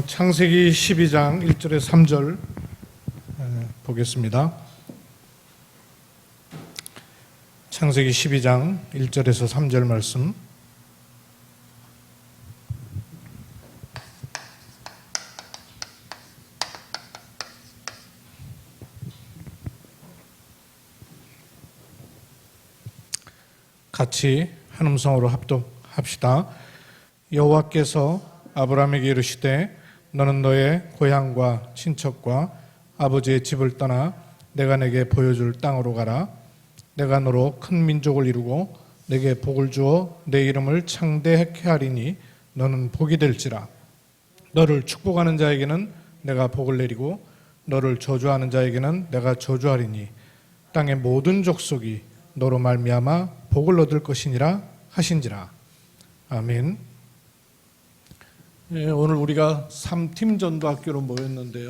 창세기 12장 1절에서 3절 보겠습니다. 창세기 12장 1절에서 3절 말씀. 같이 한 음성으로 합독합시다. 여호와께서 아브라함에게 이르시되 너는 너의 고향과 친척과 아버지의 집을 떠나 내가 내게 보여줄 땅으로 가라. 내가 너로 큰 민족을 이루고 내게 복을 주어 내 이름을 창대케 하리니 너는 복이 될지라. 너를 축복하는 자에게는 내가 복을 내리고 너를 저주하는 자에게는 내가 저주하리니 땅의 모든 족속이 너로 말미암아 복을 얻을 것이니라 하신지라. 아멘. 네, 오늘 우리가 3팀 전도학교로 모였는데요.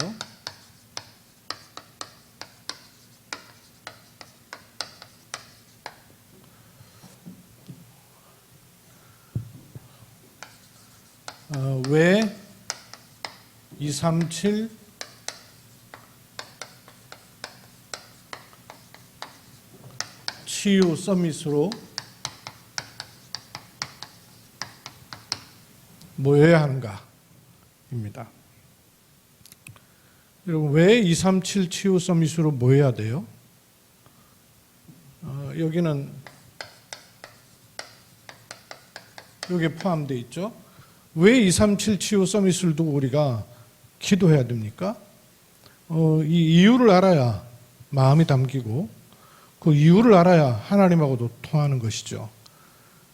왜 237 치유 서밋으로 모여야 하는가입니다. 여러분, 왜 237 치유 서밋으로 모여야 돼요? 여기는 여기에 포함되어 있죠. 왜 237 치유 서밋을 두고 우리가 기도해야 됩니까? 이 이유를 알아야 마음이 담기고 그 이유를 알아야 하나님하고도 통하는 것이죠.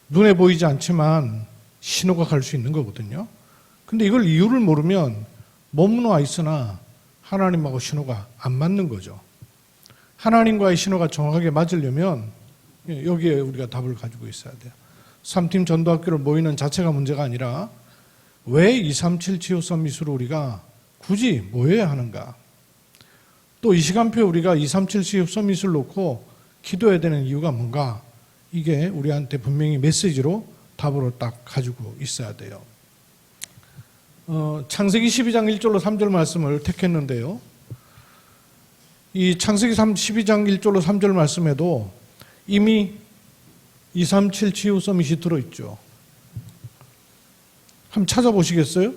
눈에 보이지 않지만 신호가 갈 수 있는 거거든요. 근데 이걸 이유를 모르면 몸은 와 있으나 하나님하고 신호가 안 맞는 거죠. 하나님과의 신호가 정확하게 맞으려면 여기에 우리가 답을 가지고 있어야 돼요. 3팀 전도학교를 모이는 자체가 문제가 아니라 왜 237 치유 서밋으로 우리가 굳이 모여야 하는가? 또 이 시간표에 우리가 237 치유 서밋을 놓고 기도해야 되는 이유가 뭔가? 이게 우리한테 분명히 메시지로 답으로 딱 가지고 있어야 돼요. 창세기 12장 1절로 3절 말씀을 택했는데요. 이 창세기 12장 1절로 3절 말씀에도 이미 237 치유 서밋이 들어있죠. 한번 찾아보시겠어요?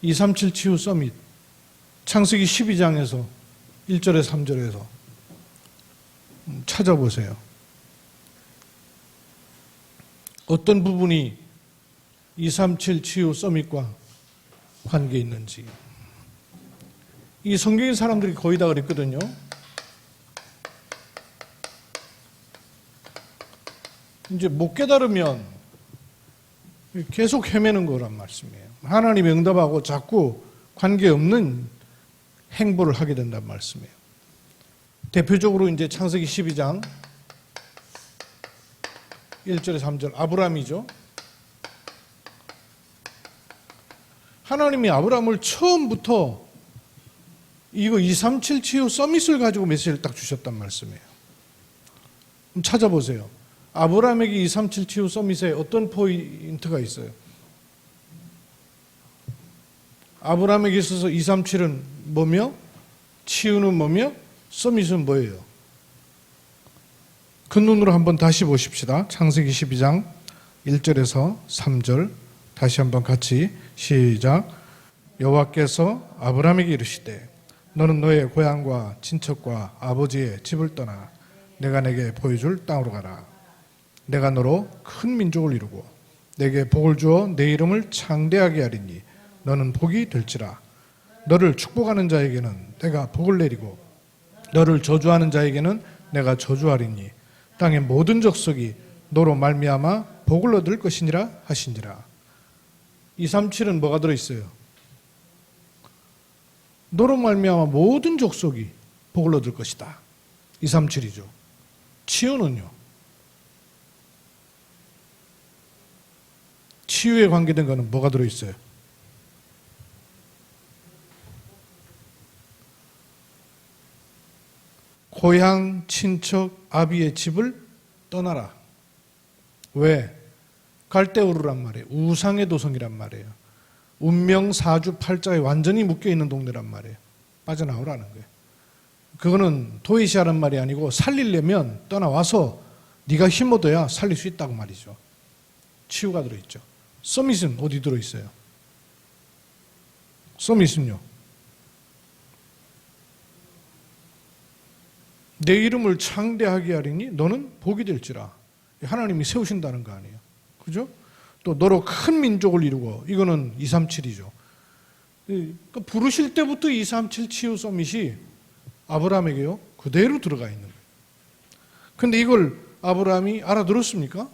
237 치유 서밋. 창세기 12장에서 1절에서 3절에서 찾아보세요. 어떤 부분이 237 치유 서밋과 관계 있는지. 이 성경의 사람들이 거의 다 그랬거든요. 이제 못 깨달으면 계속 헤매는 거란 말씀이에요. 하나님이 응답하고 자꾸 관계없는 행보를 하게 된단 말씀이에요. 대표적으로 이제 창세기 12장 1절에 3절 아브라함이죠. 하나님이 아브라함을 처음부터 이거 237 치유 서밋을 가지고 메시지를 딱 주셨단 말씀이에요. 찾아보세요. 아브라함에게 237 치유 서밋에 어떤 포인트가 있어요? 아브라함에게 있어서 237은 뭐며? 치유는 뭐며? 서밋은 뭐예요? 그 눈으로 한번 다시 보십시다. 창세기 12장 1절에서 3절 다시 한번 같이 시작. 여호와께서 아브라함에게 이르시되 너는 너의 고향과 친척과 아버지의 집을 떠나 내가 내게 보여줄 땅으로 가라. 내가 너로 큰 민족을 이루고 내게 복을 주어 내 이름을 창대하게 하리니 너는 복이 될지라. 너를 축복하는 자에게는 내가 복을 내리고 너를 저주하는 자에게는 내가 저주하리니 땅의 모든 족속이 너로 말미암아 복을 얻을 것이니라 하신지라. 237은 뭐가 들어있어요? 너로 말미암아 모든 족속이 복을 얻을 것이다. 237이죠. 치유는요? 치유에 관계된 거는 뭐가 들어있어요? 고향, 친척, 아비의 집을 떠나라. 왜? 갈대우르란 말이에요. 우상의 도성이란 말이에요. 운명 사주팔자에 완전히 묶여있는 동네란 말이에요. 빠져나오라는 거예요. 그거는 도이시하는 말이 아니고 살리려면 떠나와서 네가 힘 얻어야 살릴 수 있다고 말이죠. 치유가 들어있죠. 서밋은 어디 들어있어요? 서밋은요. 내 이름을 창대하게 하리니 너는 복이 될지라. 하나님이 세우신다는 거 아니에요. 그죠? 또 너로 큰 민족을 이루고, 이거는 237이죠. 그러니까 부르실 때부터 237 치유 서밋이 아브라함에게요 그대로 들어가 있는 거예요. 근데 이걸 아브라함이 알아들었습니까?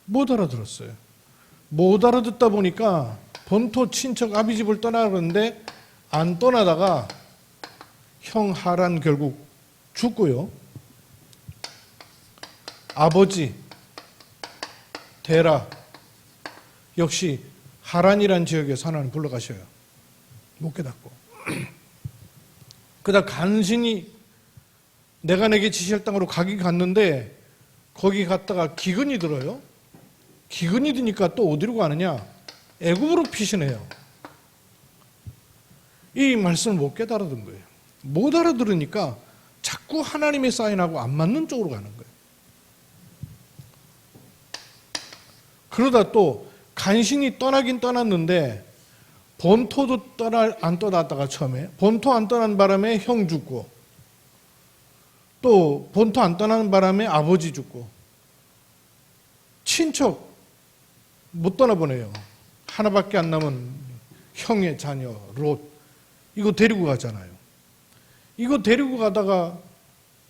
못 알아들었어요. 못 알아듣다 보니까 본토 친척 아비집을 떠나는데 안 떠나다가 형 하란 결국 죽고요. 아버지 데라 역시 하란이란 지역에서 하나님 불러가셔요. 못 깨닫고. 그러다 간신히 내가 내게 지시할 땅으로 가긴 갔는데 거기 갔다가 기근이 들어요. 기근이 드니까 또 어디로 가느냐? 애굽으로 피신해요. 이 말씀을 못 깨달아든 거예요. 못 알아들으니까 자꾸 하나님의 사인하고 안 맞는 쪽으로 가는 거예요. 그러다 또 간신히 떠나긴 떠났는데 본토도 안 떠났다가 처음에 본토 안 떠난 바람에 형 죽고 또 본토 안 떠나는 바람에 아버지 죽고 친척 못 떠나보내요. 하나밖에 안 남은 형의 자녀 롯 이거 데리고 가잖아요. 이거 데리고 가다가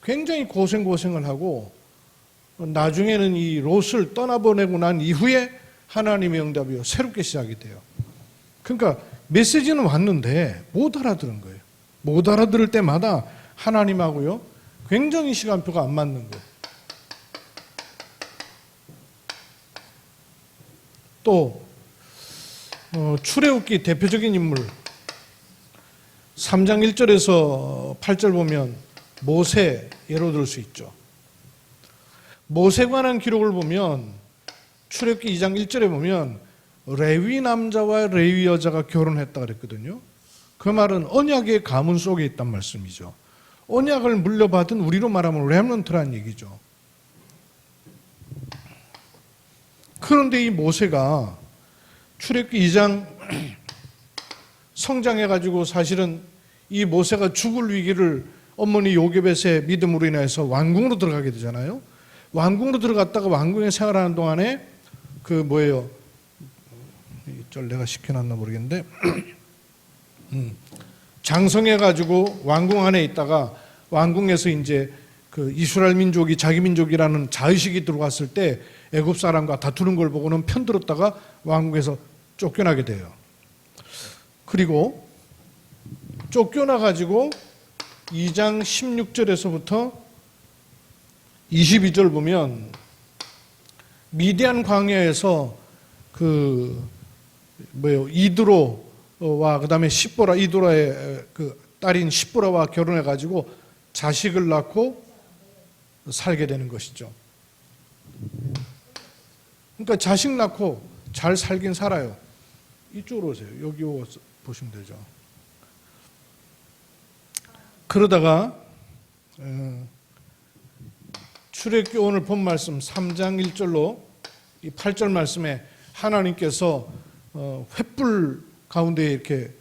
굉장히 고생을 하고 나중에는 이 롯을 떠나보내고 난 이후에 하나님의 응답이 새롭게 시작이 돼요. 그러니까 메시지는 왔는데 못 알아들은 거예요. 못 알아들을 때마다 하나님하고요 굉장히 시간표가 안 맞는 거예요. 또 출애굽기 대표적인 인물 3장 1절에서 8절 보면 모세 예로 들 수 있죠. 모세에 관한 기록을 보면 출애굽기 2장 1절에 보면 레위 남자와 레위 여자가 결혼했다 그랬거든요. 그 말은 언약의 가문 속에 있단 말씀이죠. 언약을 물려받은 우리로 말하면 렘넌트라는 얘기죠. 그런데 이 모세가 출애굽기 2장 성장해가지고 사실은 이 모세가 죽을 위기를 어머니 요게벳의 믿음으로 인해서 왕궁으로 들어가게 되잖아요. 왕궁으로 들어갔다가 왕궁에 생활하는 동안에 이절 내가 시켜놨나 모르겠는데 장성해가지고 왕궁 안에 있다가 왕궁에서 이제 그 이스라엘 민족이 자기 민족이라는 자의식이 들어왔을 때 애굽 사람과 다투는 걸 보고는 편들었다가 왕궁에서 쫓겨나게 돼요. 그리고 쫓겨나가지고 2장 16절에서부터 22절 보면 미디안 광야에서 이드로와 그다음에 십보라 이드로의 그 딸인 십보라와 결혼해 가지고 자식을 낳고 살게 되는 것이죠. 그러니까 자식 낳고 잘 살긴 살아요. 이쪽으로 오세요. 여기 오서 보시면 되죠. 그러다가 출애굽기 오늘 본 말씀 3장 1절로 이 8절 말씀에 하나님께서 횃불 가운데 이렇게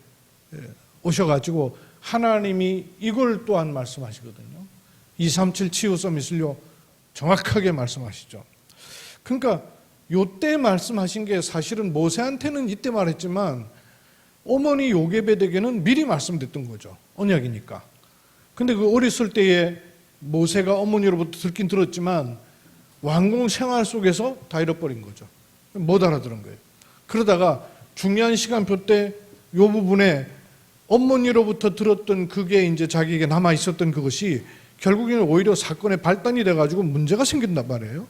오셔가지고 하나님이 이걸 또한 말씀하시거든요. 237 치유 서밋을요 정확하게 말씀하시죠. 그러니까 요때 말씀하신 게 사실은 모세한테는 이때 말했지만 어머니 요게벳에게는 미리 말씀됐던 거죠. 언약이니까. 근데 그 어렸을 때에 모세가 어머니로부터 듣긴 들었지만 왕궁 생활 속에서 다 잃어버린 거죠. 못 알아들은 거예요. 그러다가 중요한 시간표 때 요 부분에 어머니로부터 들었던 그게 이제 자기에게 남아 있었던 그것이 결국에는 오히려 사건의 발단이 돼가지고 문제가 생긴단 말이에요.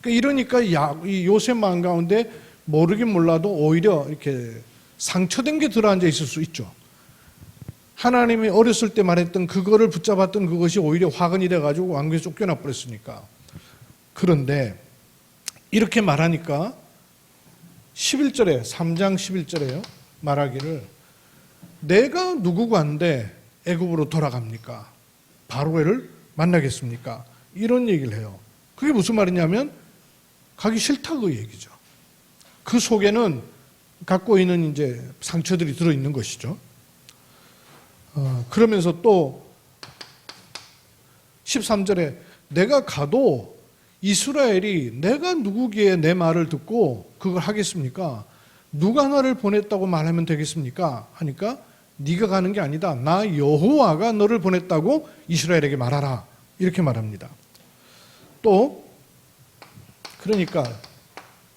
그러니까 이 요셉 마음 가운데 모르긴 몰라도 오히려 이렇게 상처된 게 들어앉아 있을 수 있죠. 하나님이 어렸을 때 말했던 그거를 붙잡았던 그것이 오히려 화근이 돼가지고 왕궁에 쫓겨나 버렸으니까. 그런데 이렇게 말하니까 11절에 3장 11절에요. 말하기를 내가 누구고 한데 애굽으로 돌아갑니까? 바로를 만나겠습니까? 이런 얘기를 해요. 그게 무슨 말이냐면 가기 싫다 그 얘기죠. 그 속에는 갖고 있는 이제 상처들이 들어있는 것이죠. 그러면서 또 13절에 내가 가도 이스라엘이 내가 누구기에 내 말을 듣고 그걸 하겠습니까? 누가 나를 보냈다고 말하면 되겠습니까? 하니까 네가 가는 게 아니다. 나 여호와가 너를 보냈다고 이스라엘에게 말하라. 이렇게 말합니다. 또 그러니까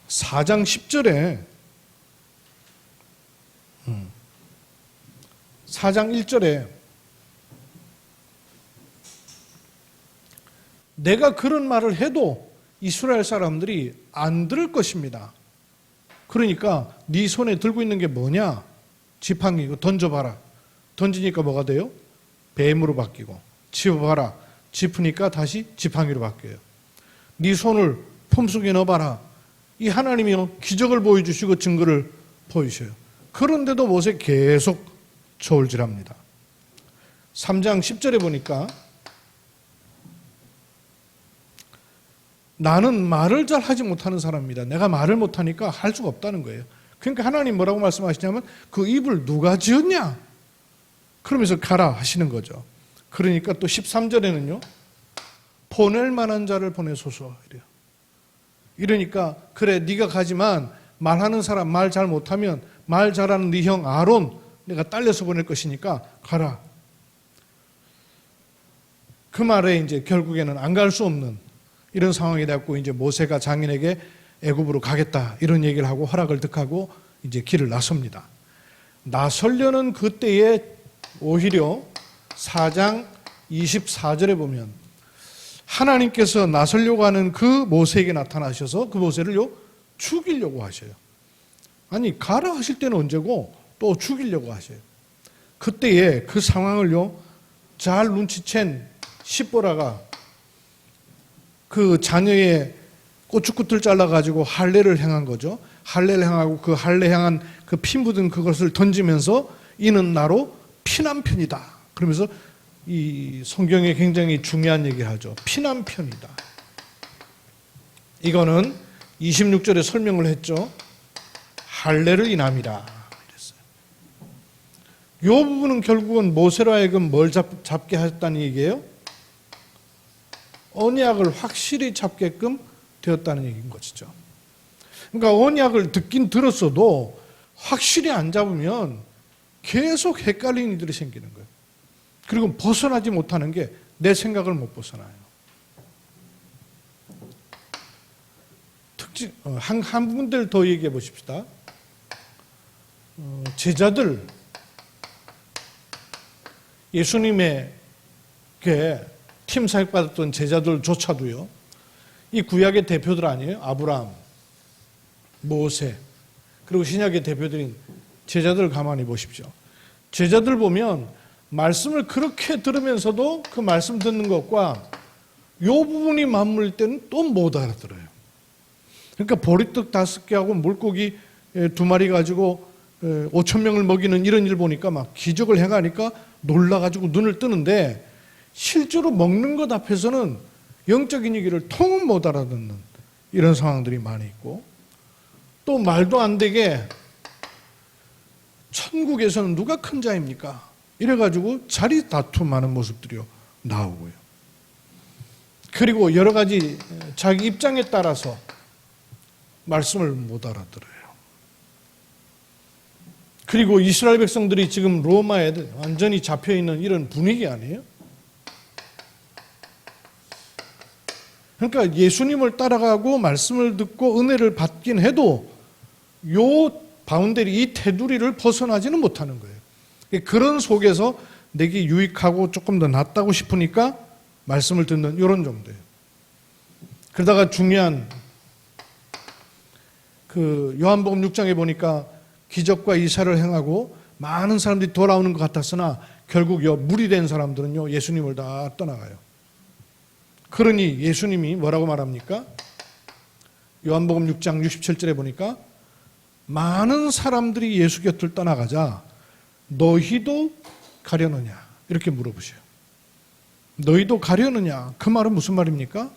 4장 10절에 4장 1절에 내가 그런 말을 해도 이스라엘 사람들이 안 들을 것입니다. 그러니까 네 손에 들고 있는 게 뭐냐? 지팡이 이거 던져봐라. 던지니까 뭐가 돼요? 뱀으로 바뀌고 짚어봐라. 짚으니까 다시 지팡이로 바뀌어요. 네 손을 품속에 넣어봐라. 이 하나님이요 기적을 보여주시고 증거를 보이셔요. 그런데도 모세 계속 저울질합니다. 3장 10절에 보니까 나는 말을 잘 하지 못하는 사람입니다. 내가 말을 못하니까 할 수가 없다는 거예요. 그러니까 하나님 뭐라고 말씀하시냐면 그 입을 누가 지었냐? 그러면서 가라 하시는 거죠. 그러니까 또 13절에는요. 보낼 만한 자를 보내소서 이래요. 이러니까 그래 네가 가지만 말하는 사람 말 잘 못하면 말 잘하는 네 형 아론 내가 딸려서 보낼 것이니까 가라. 그 말에 이제 결국에는 안 갈 수 없는 이런 상황이 되었고 이제 모세가 장인에게 애굽으로 가겠다 이런 얘기를 하고 허락을 득하고 이제 길을 나섭니다. 나서려는 그때에 오히려 4장 24절에 보면 하나님께서 나서려고 하는 그 모세에게 나타나셔서 그 모세를요 죽이려고 하셔요. 아니 가라 하실 때는 언제고 또 죽이려고 하셔요. 그때에 그 상황을요 잘 눈치챈 십보라가 그 자녀의 고추끝을 잘라가지고 할례를 행한 거죠. 할례를 행하고 그 할례 행한 그 피 묻은 그것을 던지면서 이는 나로 피난편이다. 그러면서 이 성경에 굉장히 중요한 얘기를 하죠. 피난편이다. 이거는 26절에 설명을 했죠. 할례를 인함이라 이랬어요. 이 부분은 결국은 모세로 하여금 뭘 잡게 하셨다는 얘기예요? 언약을 확실히 잡게끔 되었다는 얘기인 것이죠. 그러니까 언약을 듣긴 들었어도 확실히 안 잡으면 계속 헷갈리는 일들이 생기는 거예요. 그리고 벗어나지 못하는 게 내 생각을 못 벗어나요. 한 분들 더 얘기해 보십시다. 제자들, 예수님에게 팀 사역받았던 제자들조차도요, 이 구약의 대표들 아니에요? 아브라함, 모세, 그리고 신약의 대표들인 제자들 가만히 보십시오. 제자들 보면 말씀을 그렇게 들으면서도 그 말씀 듣는 것과 이 부분이 맞물릴 때는 또 못 알아들어요. 그러니까 보리떡 5개하고 물고기 2마리 가지고 5,000명을 먹이는 이런 일 보니까 막 기적을 행하니까 놀라가지고 눈을 뜨는데 실제로 먹는 것 앞에서는 영적인 얘기를 통은 못 알아듣는 이런 상황들이 많이 있고, 또 말도 안 되게 천국에서는 누가 큰 자입니까? 이래가지고 자리 다툼하는 모습들이 나오고요. 그리고 여러 가지 자기 입장에 따라서 말씀을 못 알아들어요. 그리고 이스라엘 백성들이 지금 로마에 완전히 잡혀있는 이런 분위기 아니에요? 그러니까 예수님을 따라가고 말씀을 듣고 은혜를 받긴 해도 요 바운더리, 이 테두리를 벗어나지는 못하는 거예요. 그런 속에서 내게 유익하고 조금 더 낫다고 싶으니까 말씀을 듣는 이런 정도예요. 그러다가 중요한 그 요한복음 6장에 보니까 기적과 이사를 행하고 많은 사람들이 돌아오는 것 같았으나 결국 무리 된 사람들은요 예수님을 다 떠나가요. 그러니 예수님이 뭐라고 말합니까? 요한복음 6장 67절에 보니까 많은 사람들이 예수 곁을 떠나가자 너희도 가려느냐 이렇게 물어보셔요. 너희도 가려느냐 그 말은 무슨 말입니까?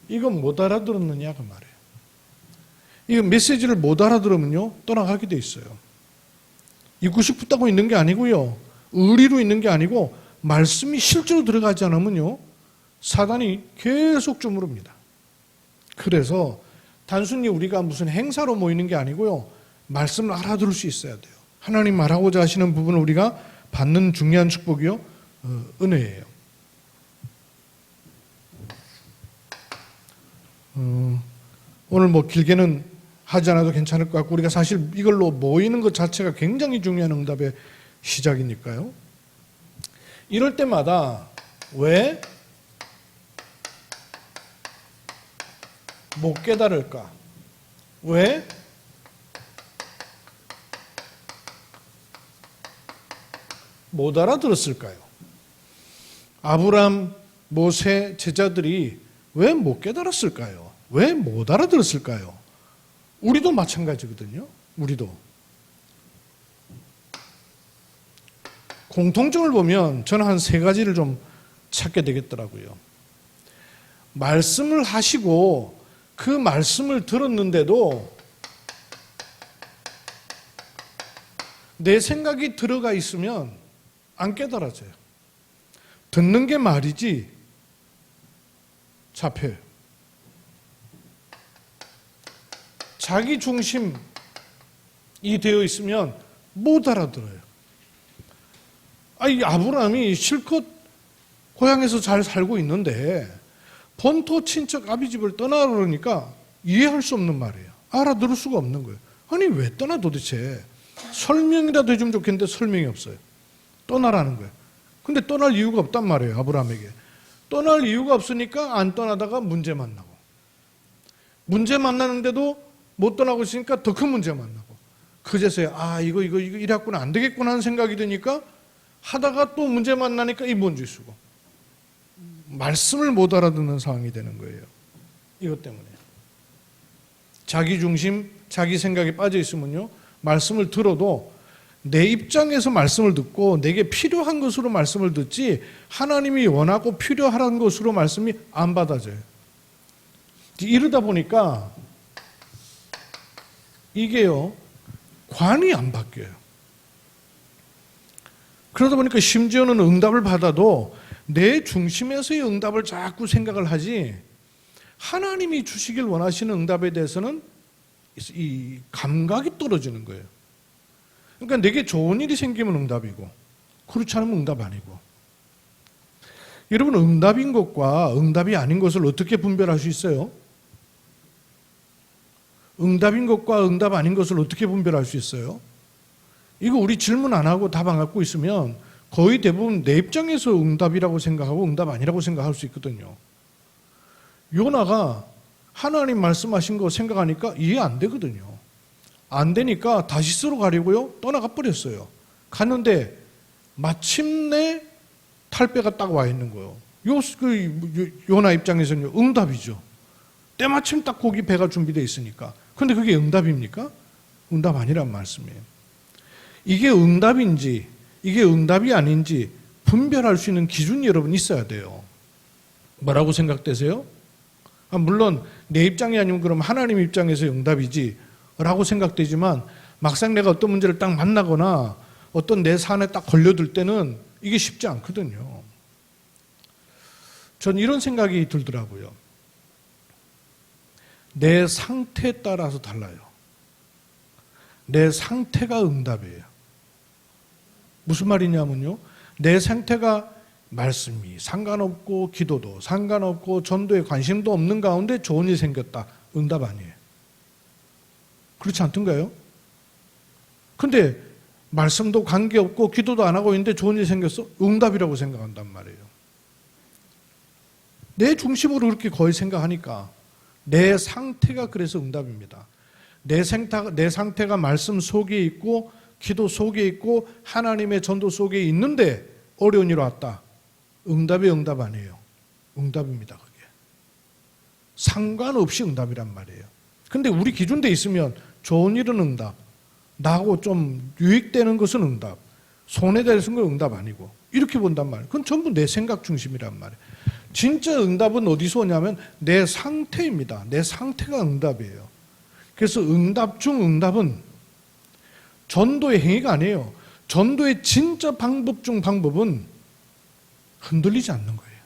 이거 못 알아들었느냐 그 말이에요. 이 메시지를 못 알아들으면요 떠나가게 돼 있어요. 있고 싶다고 있는 게 아니고요, 의리로 있는 게 아니고 말씀이 실제로 들어가지 않으면요 사단이 계속 주무릅니다. 그래서 단순히 우리가 무슨 행사로 모이는 게 아니고요, 말씀을 알아들을 수 있어야 돼요. 하나님 말하고자 하시는 부분을 우리가 받는 중요한 축복이요, 은혜예요. 오늘 뭐 길게는 하지 않아도 괜찮을 것 같고, 우리가 사실 이걸로 모이는 것 자체가 굉장히 중요한 응답의 시작이니까요. 이럴 때마다 왜 못 깨달을까? 왜 못 알아들었을까요? 아브람, 모세, 제자들이 왜 못 깨달았을까요? 왜 못 알아들었을까요? 우리도 마찬가지거든요. 우리도. 공통점을 보면 저는 한 세 가지를 좀 찾게 되겠더라고요. 말씀을 하시고 그 말씀을 들었는데도 내 생각이 들어가 있으면 안 깨달아져요. 듣는 게 말이지 잡혀요. 자기 중심이 되어 있으면 못 알아들어요. 이 아브라함이 실컷 고향에서 잘 살고 있는데 본토 친척 아비집을 떠나라 그러니까 이해할 수 없는 말이에요. 알아들을 수가 없는 거예요. 아니 왜 떠나 도대체? 설명이라도 해주면 좋겠는데 설명이 없어요. 떠나라는 거예요. 근데 떠날 이유가 없단 말이에요. 아브라함에게. 떠날 이유가 없으니까 안 떠나다가 문제 만나고, 문제 만나는데도 못 떠나고 있으니까 더 큰 문제 만나고, 그제서야 이거 이랬구나, 안 되겠구나 하는 생각이 드니까 하다가 또 문제 만나니까 이 문제 쓰고 말씀을 못 알아듣는 상황이 되는 거예요. 이것 때문에 자기 중심, 자기 생각에 빠져 있으면요 말씀을 들어도 내 입장에서 말씀을 듣고 내게 필요한 것으로 말씀을 듣지 하나님이 원하고 필요한 것으로 말씀이 안 받아져요. 이러다 보니까 이게요 관이 안 바뀌어요. 그러다 보니까 심지어는 응답을 받아도 내 중심에서의 응답을 자꾸 생각을 하지 하나님이 주시길 원하시는 응답에 대해서는 이 감각이 떨어지는 거예요. 그러니까 내게 좋은 일이 생기면 응답이고 그렇지 않으면 응답 아니고. 여러분, 응답인 것과 응답이 아닌 것을 어떻게 분별할 수 있어요? 응답인 것과 응답 아닌 것을 어떻게 분별할 수 있어요? 이거 우리 질문 안 하고 답 안 갖고 있으면 거의 대부분 내 입장에서 응답이라고 생각하고 응답 아니라고 생각할 수 있거든요. 요나가 하나님 말씀하신 거 생각하니까 이해 안 되거든요. 안 되니까 다시스로 가려고요 떠나가 버렸어요. 갔는데 마침내 탈배가 딱 와 있는 거예요. 요나 입장에서는 응답이죠. 때마침 딱 거기 배가 준비되어 있으니까. 근데 그게 응답입니까? 응답 아니란 말씀이에요. 이게 응답인지 이게 응답이 아닌지 분별할 수 있는 기준이 여러분 있어야 돼요. 뭐라고 생각되세요? 물론 내 입장이 아니면 그럼 하나님 입장에서 응답이지 라고 생각되지만 막상 내가 어떤 문제를 딱 만나거나 어떤 내 사안에 딱 걸려들 때는 이게 쉽지 않거든요. 전 이런 생각이 들더라고요. 내 상태에 따라서 달라요. 내 상태가 응답이에요. 무슨 말이냐면요, 내 상태가 말씀이 상관없고 기도도 상관없고 전도에 관심도 없는 가운데 좋은 일이 생겼다. 응답 아니에요. 그렇지 않던가요? 근데 말씀도 관계없고 기도도 안 하고 있는데 좋은 일이 생겼어? 응답이라고 생각한단 말이에요. 내 중심으로 그렇게 거의 생각하니까 내 상태가 그래서 응답입니다. 내 상태가 말씀 속에 있고 기도 속에 있고 하나님의 전도 속에 있는데 어려운 일 왔다. 응답이 응답 아니에요. 응답입니다. 그게. 상관없이 응답이란 말이에요. 근데 우리 기준돼 있으면 좋은 일은 응답, 나하고 좀 유익되는 것은 응답, 손해되는 건 응답 아니고 이렇게 본단 말이에요. 그건 전부 내 생각 중심이란 말이에요. 진짜 응답은 어디서 오냐면 내 상태입니다. 내 상태가 응답이에요. 그래서 응답 중 응답은 전도의 행위가 아니에요. 전도의 진짜 방법 중 방법은 흔들리지 않는 거예요.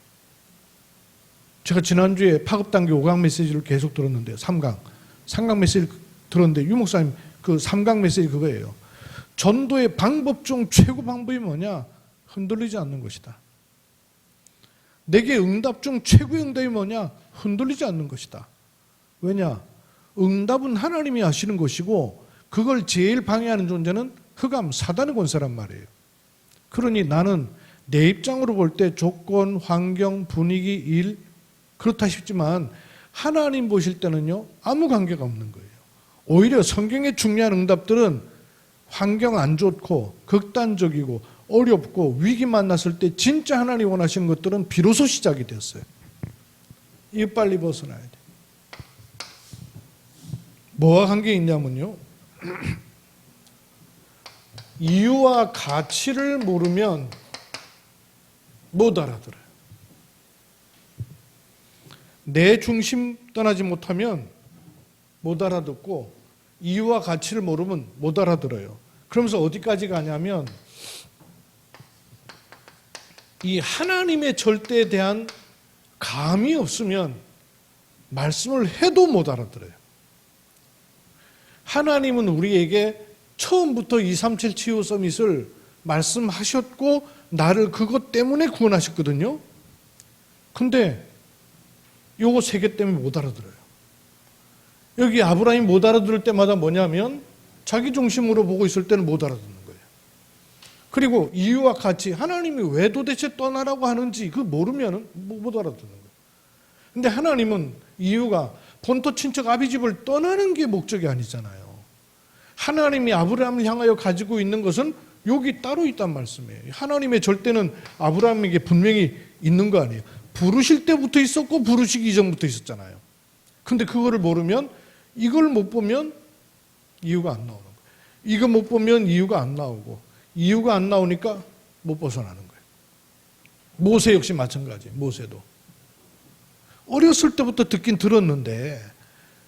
제가 지난주에 파급단계 5강 메시지를 계속 들었는데요. 3강 메시지를 들었는데 유 목사님 그 3강 메시지 그거예요. 전도의 방법 중 최고 방법이 뭐냐? 흔들리지 않는 것이다. 내게 응답 중 최고의 응답이 뭐냐? 흔들리지 않는 것이다. 왜냐? 응답은 하나님이 하시는 것이고 그걸 제일 방해하는 존재는 흑암, 사단의 권세란 말이에요. 그러니 나는 내 입장으로 볼 때 조건, 환경, 분위기, 일 그렇다 싶지만 하나님 보실 때는요 아무 관계가 없는 거예요. 오히려 성경에 중요한 응답들은 환경 안 좋고 극단적이고 어렵고 위기 만났을 때 진짜 하나님 원하시는 것들은 비로소 시작이 됐어요. 이거 빨리 벗어나야 돼. 뭐와 관계 있냐면요. 이유와 가치를 모르면 못 알아들어요. 내 중심 떠나지 못하면 못 알아듣고 이유와 가치를 모르면 못 알아들어요. 그러면서 어디까지 가냐면 이 하나님의 절대에 대한 감이 없으면 말씀을 해도 못 알아들어요. 하나님은 우리에게 처음부터 237 치유 서밋을 말씀하셨고 나를 그것 때문에 구원하셨거든요. 근데 요거 세 개 때문에 못 알아들어요. 여기 아브라함이 못 알아들을 때마다 뭐냐면 자기 중심으로 보고 있을 때는 못 알아듣는 거예요. 그리고 이유와 가치, 하나님이 왜 도대체 떠나라고 하는지 그거 모르면 못 알아듣는 거예요. 근데 하나님은 이유가 본토 친척 아비집을 떠나는 게 목적이 아니잖아요. 하나님이 아브라함을 향하여 가지고 있는 것은 여기 따로 있단 말씀이에요. 하나님의 절대는 아브라함에게 분명히 있는 거 아니에요. 부르실 때부터 있었고 부르시기 이전부터 있었잖아요. 근데 그거를 모르면 이걸 못 보면 이유가 안 나오는 거예요. 이거 못 보면 이유가 안 나오고 이유가 안 나오니까 못 벗어나는 거예요. 모세 역시 마찬가지예요. 모세도 어렸을 때부터 듣긴 들었는데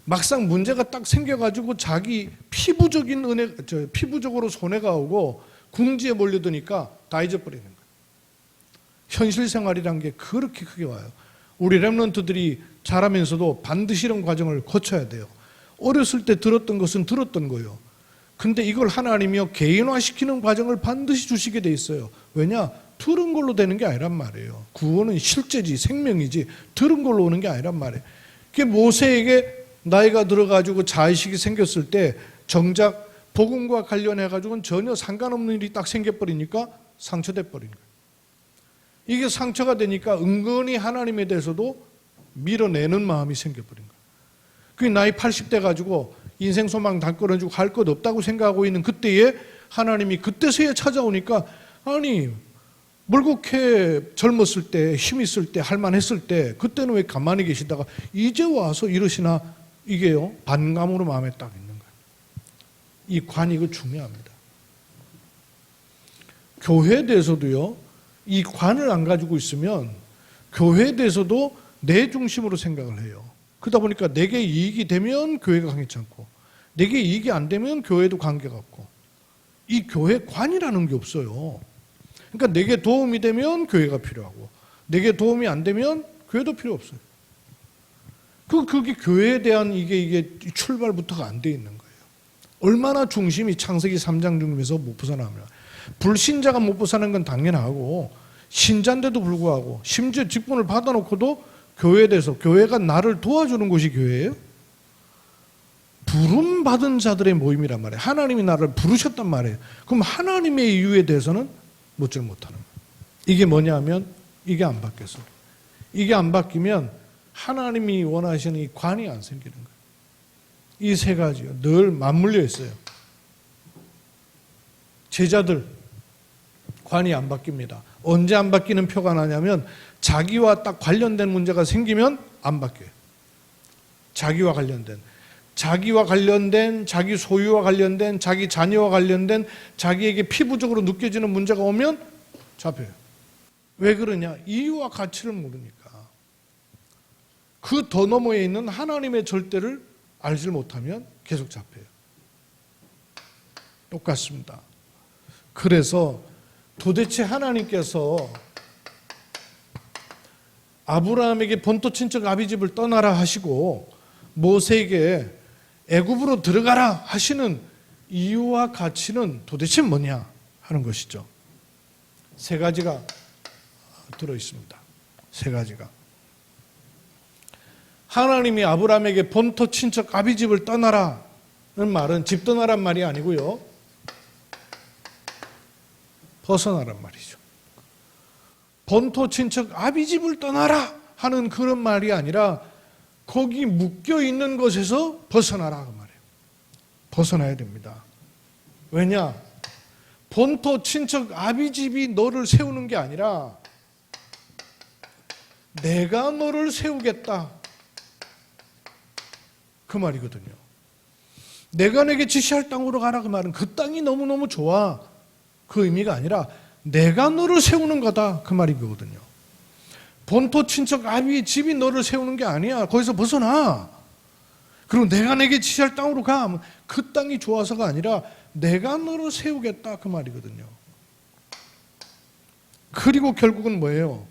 막상 문제가 딱 생겨가지고 자기 피부적으로 손해가 오고 궁지에 몰려드니까 다 잊어버리는 거예요. 현실 생활이란 게 그렇게 크게 와요. 우리 렘넌트들이 자라면서도 반드시 이런 과정을 거쳐야 돼요. 어렸을 때 들었던 것은 들었던 거예요. 근데 이걸 하나님이요 개인화시키는 과정을 반드시 주시게 돼 있어요. 왜냐? 들은 걸로 되는 게 아니란 말이에요. 구원은 실제지 생명이지 들은 걸로 오는 게 아니란 말이에요. 그게 모세에게 나이가 들어가지고 자의식이 생겼을 때 정작 복음과 관련해가지고는 전혀 상관없는 일이 딱 생겨버리니까 상처돼 버린 거예요. 이게 상처가 되니까 은근히 하나님에 대해서도 밀어내는 마음이 생겨버린 거예요. 그 나이 80대 가지고 인생 소망 다 끊어주고 할 것 없다고 생각하고 있는 그때에 하나님이 그때서야 찾아오니까 아니 뭘 그렇게 젊었을 때 힘 있을 때 할만했을 때 그때는 왜 가만히 계시다가 이제 와서 이러시나 이게요 반감으로 마음에 딱 있는 거예요. 이 관이 이거 중요합니다. 교회에 대해서도요 이 관을 안 가지고 있으면 교회에 대해서도 내 중심으로 생각을 해요. 그러다 보니까 내게 이익이 되면 교회가 강해지 않고 내게 이익이 안 되면 교회도 관계가 없고 이 교회 관이라는 게 없어요. 그러니까 내게 도움이 되면 교회가 필요하고 내게 도움이 안 되면 교회도 필요 없어요. 그게 교회에 대한 이게 출발부터가 안 돼 있는 거예요. 얼마나 중심이 창세기 3장 중심에서 못 벗어나면 불신자가 못 벗어나는 건 당연하고 신자인데도 불구하고 심지어 직분을 받아놓고도 교회에 대해서 교회가 나를 도와주는 곳이 교회예요? 부름받은 자들의 모임이란 말이에요. 하나님이 나를 부르셨단 말이에요. 그럼 하나님의 이유에 대해서는 묻질 못하는 거예요. 이게 뭐냐면 이게 안 바뀌어서 이게 안 바뀌면 하나님이 원하시는 이 관이 안 생기는 거예요. 이 세 가지요. 늘 맞물려 있어요. 제자들 관이 안 바뀝니다. 언제 안 바뀌는 표가 나냐면 자기와 딱 관련된 문제가 생기면 안 바뀌어요. 자기와 관련된 자기와 관련된, 자기 소유와 관련된, 자기 자녀와 관련된, 자기에게 피부적으로 느껴지는 문제가 오면 잡혀요. 왜 그러냐? 이유와 가치를 모르니까. 그 더 너머에 있는 하나님의 절대를 알지 못하면 계속 잡혀요. 똑같습니다. 그래서 도대체 하나님께서 아브라함에게 본토 친척 아비집을 떠나라 하시고 모세에게 애굽으로 들어가라 하시는 이유와 가치는 도대체 뭐냐 하는 것이죠. 세 가지가 들어 있습니다. 세 가지가. 하나님이 아브라함에게 본토 친척 아비집을 떠나라는 말은 집 떠나란 말이 아니고요. 벗어나란 말이죠. 본토 친척 아비집을 떠나라 하는 그런 말이 아니라 거기 묶여 있는 것에서 벗어나라 그 말이에요. 벗어나야 됩니다. 왜냐? 본토 친척 아비집이 너를 세우는 게 아니라 내가 너를 세우겠다 그 말이거든요. 내가 내게 지시할 땅으로 가라 그 말은 그 땅이 너무너무 좋아 그 의미가 아니라 내가 너를 세우는 거다 그 말이거든요. 본토 친척 아비의 집이 너를 세우는 게 아니야. 거기서 벗어나. 그리고 내가 내게 지시할 땅으로 가. 그 땅이 좋아서가 아니라 내가 너를 세우겠다 그 말이거든요. 그리고 결국은 뭐예요?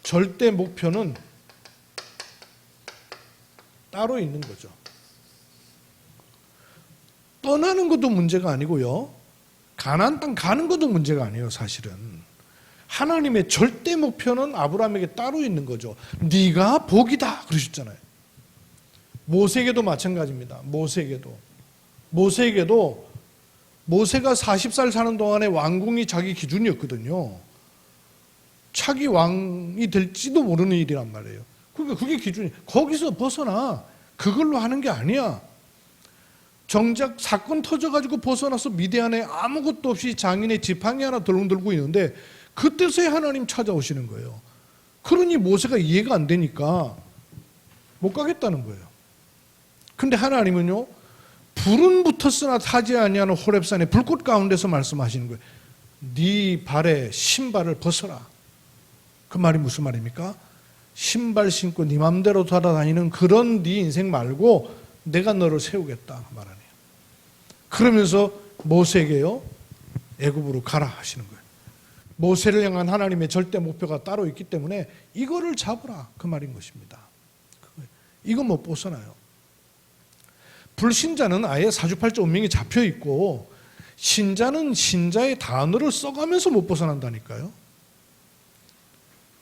절대 목표는 따로 있는 거죠. 떠나는 것도 문제가 아니고요. 가나안 땅 가는 것도 문제가 아니에요, 사실은. 하나님의 절대 목표는 아브라함에게 따로 있는 거죠. 네가 복이다 그러셨잖아요. 모세에게도 마찬가지입니다. 모세에게도 모세가 40살 사는 동안에 왕궁이 자기 기준이었거든요. 차기 왕이 될지도 모르는 일이란 말이에요. 그러니까 그게 기준이. 거기서 벗어나. 그걸로 하는 게 아니야. 정작 사건 터져가지고 벗어나서 미디안에 아무것도 없이 장인의 지팡이 하나 들고 있는데 그때서야 하나님 찾아오시는 거예요. 그러니 모세가 이해가 안 되니까 못 가겠다는 거예요. 근데 하나님은요, 불은 붙었으나 타지 아니하는 호렙산의 불꽃 가운데서 말씀하시는 거예요. 네 발에 신발을 벗어라. 그 말이 무슨 말입니까? 신발 신고 네 맘대로 돌아다니는 그런 네 인생 말고 내가 너를 세우겠다 그 말 아니에요. 그러면서 모세에게요, 애굽으로 가라 하시는 거예요. 모세를 향한 하나님의 절대 목표가 따로 있기 때문에 이거를 잡으라 그 말인 것입니다. 이거 못 벗어나요. 불신자는 아예 사주팔자 운명이 잡혀 있고 신자는 신자의 단어를 써가면서 못 벗어난다니까요.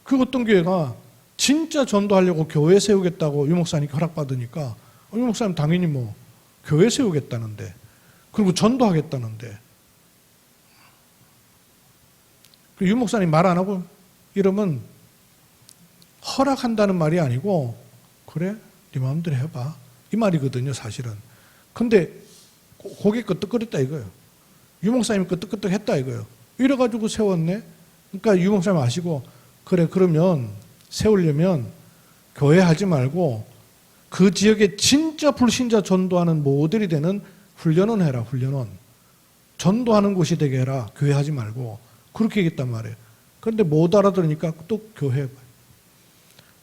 그 어떤 교회가 진짜 전도하려고 교회 세우겠다고 유 목사님께 허락받으니까 유 목사님 당연히 뭐 교회 세우겠다는데 그리고 전도하겠다는데 유 목사님 말 안 하고 이러면 허락한다는 말이 아니고 그래? 네 마음대로 해봐 이 말이거든요 사실은. 근데 고개 끄덕거렸다 이거예요. 유 목사님이 끄덕끄덕 했다 이거예요. 이래가지고 세웠네. 그러니까 유 목사님 아시고 그래 그러면 세우려면 교회 하지 말고 그 지역에 진짜 불신자 전도하는 모델이 되는 훈련원 해라. 훈련원. 전도하는 곳이 되게 해라. 교회 하지 말고. 그렇게 얘기했단 말이에요. 그런데 못 알아들으니까 또 교회 해봐요.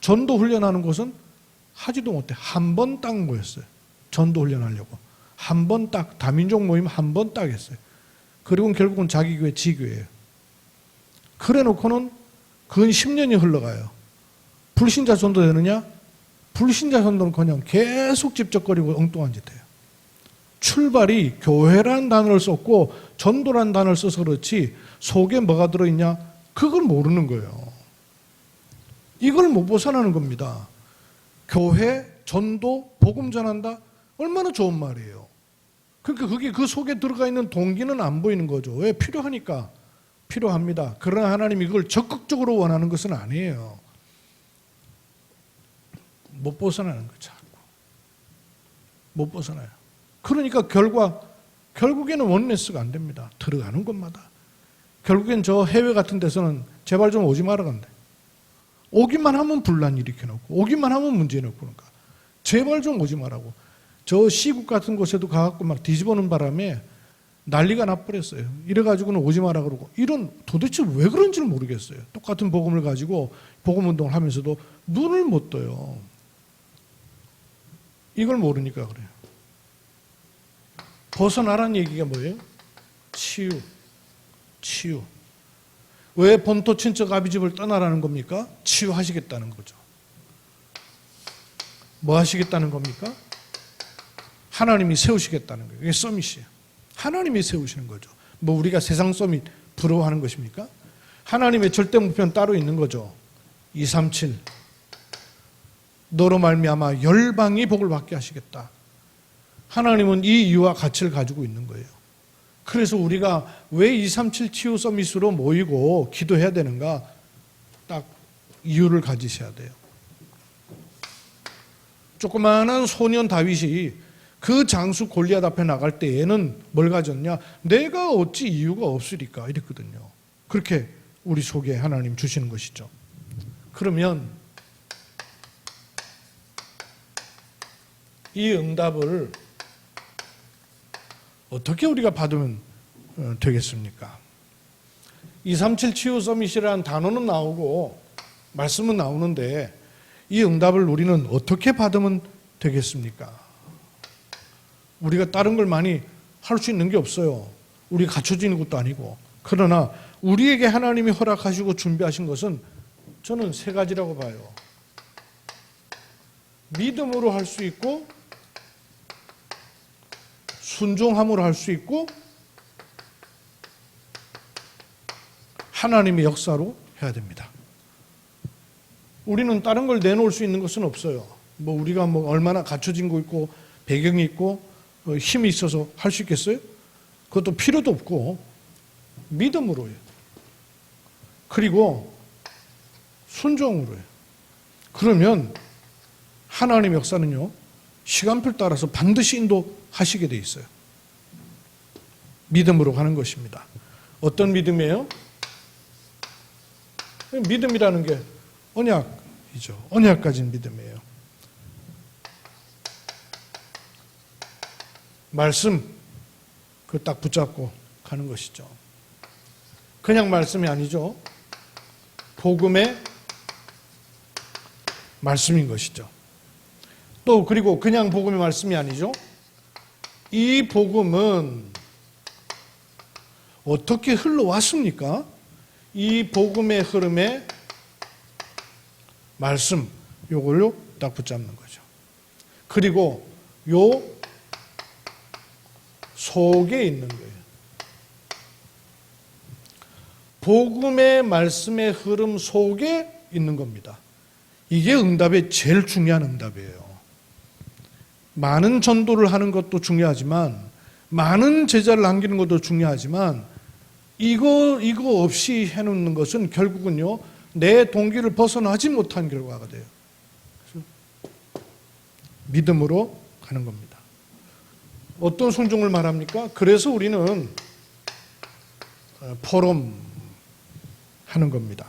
전도 훈련하는 곳은 하지도 못해. 한 번 딱 모였어요. 전도 훈련하려고. 한 번 딱, 다민족 모임 한 번 딱 했어요. 그리고 결국은 자기 교회, 지 교회예요. 그래 놓고는 근 10년이 흘러가요. 불신자 전도 되느냐? 불신자 전도는 그냥 계속 집적거리고 엉뚱한 짓 해요. 출발이 교회란 단어를 썼고 전도란 단어를 써서 그렇지 속에 뭐가 들어있냐? 그걸 모르는 거예요. 이걸 못 벗어나는 겁니다. 교회, 전도, 복음 전한다? 얼마나 좋은 말이에요. 그러니까 그게 그 속에 들어가 있는 동기는 안 보이는 거죠. 왜? 필요하니까. 필요합니다. 그러나 하나님이 그걸 적극적으로 원하는 것은 아니에요. 못 벗어나는 거죠. 못 벗어나요. 그러니까 결국에는 원네스가 안 됩니다. 들어가는 것마다. 결국엔 저 해외 같은 데서는 제발 좀 오지 마라 간대. 오기만 하면 분란 일으켜놓고 오기만 하면 문제 넣고 그러니까 제발 좀 오지 말라고. 저 시국 같은 곳에도 가갖고 막 뒤집어놓은 바람에 난리가 나버렸어요. 이래가지고는 오지 마라 그러고 이런 도대체 왜 그런지를 모르겠어요. 똑같은 복음을 가지고 복음운동을 하면서도 눈을 못 떠요. 이걸 모르니까 그래요. 벗어나라는 얘기가 뭐예요? 치유. 치유. 왜 본토 친척 아비집을 떠나라는 겁니까? 치유하시겠다는 거죠. 뭐 하시겠다는 겁니까? 하나님이 세우시겠다는 거예요. 이게 서밋이에요. 하나님이 세우시는 거죠. 뭐 우리가 세상 서밋 부러워하는 것입니까? 하나님의 절대 목표는 따로 있는 거죠. 237 너로 말미암아 열방이 복을 받게 하시겠다. 하나님은 이 이유와 가치를 가지고 있는 거예요. 그래서 우리가 왜 237 치유 서밋으로 모이고 기도해야 되는가? 딱 이유를 가지셔야 돼요. 조그마한 소년 다윗이 그 장수 골리앗 앞에 나갈 때에는 뭘 가졌냐? 내가 어찌 이유가 없으리까? 이랬거든요. 그렇게 우리 속에 하나님 주시는 것이죠. 그러면 이 응답을 어떻게 우리가 받으면 되겠습니까? 237 치유 서밋이라는 단어는 나오고 말씀은 나오는데 이 응답을 우리는 어떻게 받으면 되겠습니까? 우리가 다른 걸 많이 할 수 있는 게 없어요. 우리가 갖춰지는 것도 아니고. 그러나 우리에게 하나님이 허락하시고 준비하신 것은 저는 세 가지라고 봐요. 믿음으로 할 수 있고 순종함으로 할 수 있고 하나님의 역사로 해야 됩니다. 우리는 다른 걸 내놓을 수 있는 것은 없어요. 뭐 우리가 뭐 얼마나 갖춰진 거 있고 배경이 있고 힘이 있어서 할 수 있겠어요? 그것도 필요도 없고 믿음으로 해요. 그리고 순종으로 해요. 그러면 하나님의 역사는요 시간표를 따라서 반드시 인도하시게 돼 있어요. 믿음으로 가는 것입니다. 어떤 믿음이에요? 믿음이라는 게 언약이죠. 언약 가진 믿음이에요. 말씀 그 딱 붙잡고 가는 것이죠. 그냥 말씀이 아니죠. 복음의 말씀인 것이죠. 또 그리고 그냥 복음의 말씀이 아니죠. 이 복음은 어떻게 흘러왔습니까? 이 복음의 흐름에 말씀 요걸로 딱 붙잡는 거죠. 그리고 요 속에 있는 거예요. 복음의 말씀의 흐름 속에 있는 겁니다. 이게 응답의 제일 중요한 응답이에요. 많은 전도를 하는 것도 중요하지만 많은 제자를 남기는 것도 중요하지만 이거 없이 해놓는 것은 결국은요 내 동기를 벗어나지 못한 결과가 돼요. 그래서 믿음으로 가는 겁니다. 어떤 순종을 말합니까? 그래서 우리는 포럼 하는 겁니다.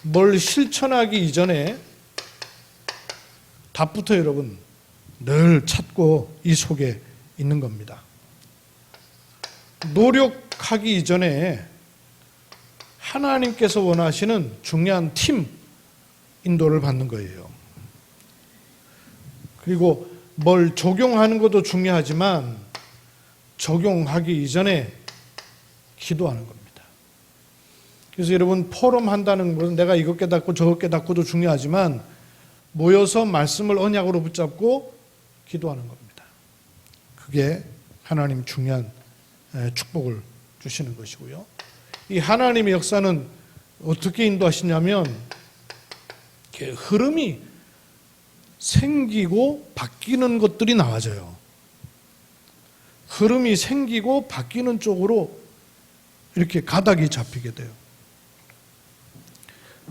뭘 실천하기 이전에 답부터 여러분 늘 찾고 이 속에 있는 겁니다. 노력하기 이전에 하나님께서 원하시는 중요한 팀 인도를 받는 거예요. 그리고 뭘 적용하는 것도 중요하지만 적용하기 이전에 기도하는 겁니다. 그래서 여러분 포럼 한다는 것은 내가 이것 깨닫고 저것 깨닫고도 중요하지만 모여서 말씀을 언약으로 붙잡고 기도하는 겁니다. 그게 하나님 중요한 축복을 주시는 것이고요. 이 하나님의 역사는 어떻게 인도하시냐면 흐름이 생기고 바뀌는 것들이 나와져요. 흐름이 생기고 바뀌는 쪽으로 이렇게 가닥이 잡히게 돼요.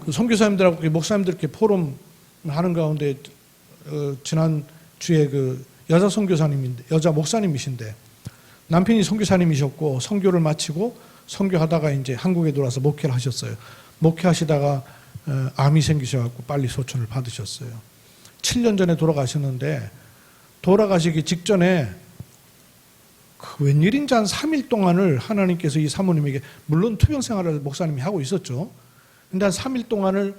그 선교사님들하고 목사님들 이렇게 포럼 하는 가운데 지난 주에 그 여자 선교사님인데 여자 목사님이신데 남편이 선교사님이셨고 선교를 마치고 선교하다가 이제 한국에 들어와서 목회를 하셨어요. 목회하시다가 암이 생기셔갖고 빨리 소천을 받으셨어요. 7년 전에 돌아가셨는데 돌아가시기 직전에 그 웬일인지 한 3일 동안을 하나님께서 이 사모님에게, 물론 투병 생활을 목사님이 하고 있었죠. 근데 한 3일 동안을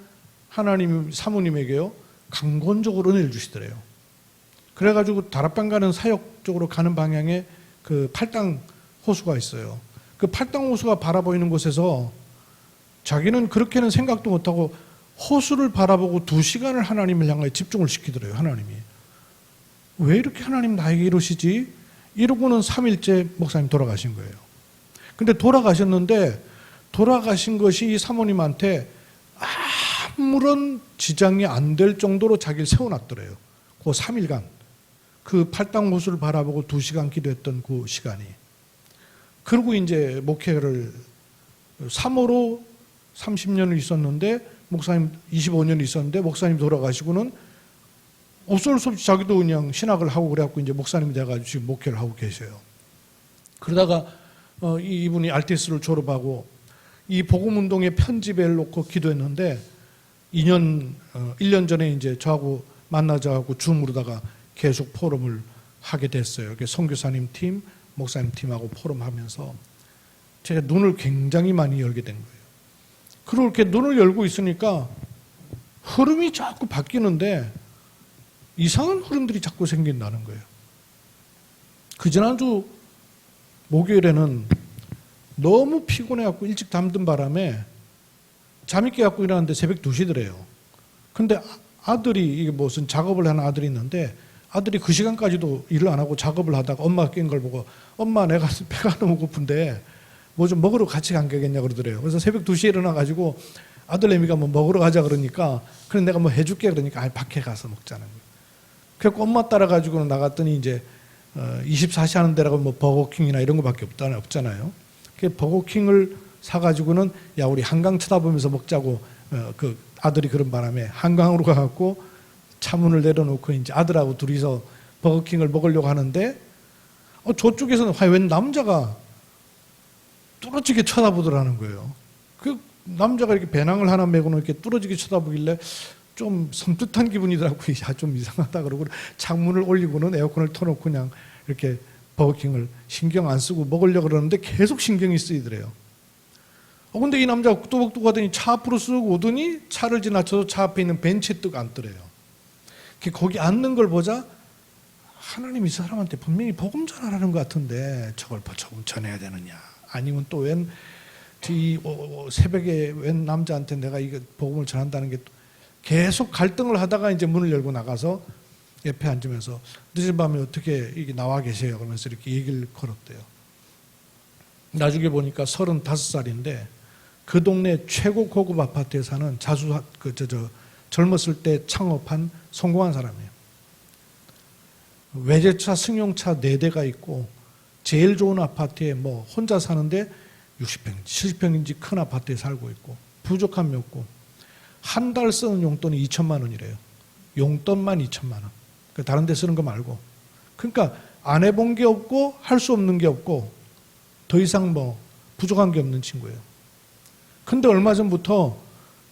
하나님 사모님에게요 강권적으로 은혜를 주시더래요. 그래가지고 다락방 가는 사역 쪽으로 가는 방향에 그 팔당 호수가 있어요. 그 팔당 호수가 바라보이는 곳에서 자기는 그렇게는 생각도 못하고 호수를 바라보고 2시간을 하나님을 향하여 집중을 시키더래요. 하나님이 왜 이렇게 하나님 나에게 이러시지? 이러고는 3일째 목사님 돌아가신 거예요. 근데 돌아가셨는데 돌아가신 것이 이 사모님한테 아무런 지장이 안 될 정도로 자기를 세워놨더래요. 그 3일간 그 팔당 호수를 바라보고 2시간 기도했던 그 시간이. 그리고 이제 목회를 3호로 30년을 있었는데 목사님 25년 있었는데 목사님 돌아가시고는 어쩔 수 없이 자기도 그냥 신학을 하고 그래갖고 이제 목사님이 돼가지고 지금 목회를 하고 계셔요. 그러다가 이분이 RTS를 졸업하고 이 복음운동의 편집을 놓고 기도했는데 1년 전에 이제 저하고 만나자고 줌으로다가 계속 포럼을 하게 됐어요. 선교사님 팀, 목사님 팀하고 포럼하면서 제가 눈을 굉장히 많이 열게 된 거예요. 그렇게 눈을 열고 있으니까 흐름이 자꾸 바뀌는데 이상한 흐름들이 자꾸 생긴다는 거예요. 그 지난주 목요일에는 너무 피곤해갖고 일찍 잠든 바람에 잠이 깨갖고 일어났는데 새벽 2시더래요. 근데 아들이, 이게 무슨 작업을 하는 아들이 있는데 아들이 그 시간까지도 일을 안 하고 작업을 하다가 엄마가 깬 걸 보고 엄마 내가 배가 너무 고픈데 뭐 좀 먹으러 같이 간 거겠냐 그러더래요. 그래서 새벽 2시에 일어나가지고 아들내미가 뭐 먹으러 가자 그러니까 그래 내가 뭐 해줄게 그러니까 밖에 가서 먹자는 거예요. 그래서 엄마 따라가지고 나갔더니 이제 24시 하는 데라고 뭐 버거킹이나 이런 거밖에 없잖아요. 그 버거킹을 사가지고는 야 우리 한강 쳐다보면서 먹자고 그 아들이 그런 바람에 한강으로 가갖고 차문을 내려놓고 이제 아들하고 둘이서 버거킹을 먹으려고 하는데 저쪽에서는 웬 남자가 뚫어지게 쳐다보더라는 거예요. 그 남자가 이렇게 배낭을 하나 메고는 이렇게 뚫어지게 쳐다보길래 좀 섬뜩한 기분이더라고요. 야, 좀 이상하다 그러고 창문을 올리고는 에어컨을 터놓고 그냥 이렇게 버거킹을 신경 안 쓰고 먹으려고 그러는데 계속 신경이 쓰이더래요. 근데 이 남자가 뚜벅뚜벅 하더니 차 앞으로 쓱 오더니 차를 지나쳐서 차 앞에 있는 벤치에 뜨고 앉더래요. 거기 앉는 걸 보자 하나님이 이 사람한테 분명히 복음 전하라는 것 같은데 저걸 복음 전해야 되느냐. 아니면 또 웬 새벽에 웬 남자한테 내가 이거 복음을 전한다는 게 계속 갈등을 하다가 이제 문을 열고 나가서 옆에 앉으면서 늦은 밤에 어떻게 이게 나와 계세요? 그러면서 이렇게 얘기를 걸었대요. 나중에 보니까 35살인데 그 동네 최고 고급 아파트에 사는 젊었을 때 창업한 성공한 사람이에요. 외제차 승용차 4대가 있고 제일 좋은 아파트에 뭐 혼자 사는데 60평인지 70평인지 큰 아파트에 살고 있고 부족함이 없고 한 달 쓰는 용돈이 2천만 원이래요. 용돈만 2천만 원. 다른 데 쓰는 거 말고. 그러니까 안 해본 게 없고 할 수 없는 게 없고 더 이상 뭐 부족한 게 없는 친구예요. 근데 얼마 전부터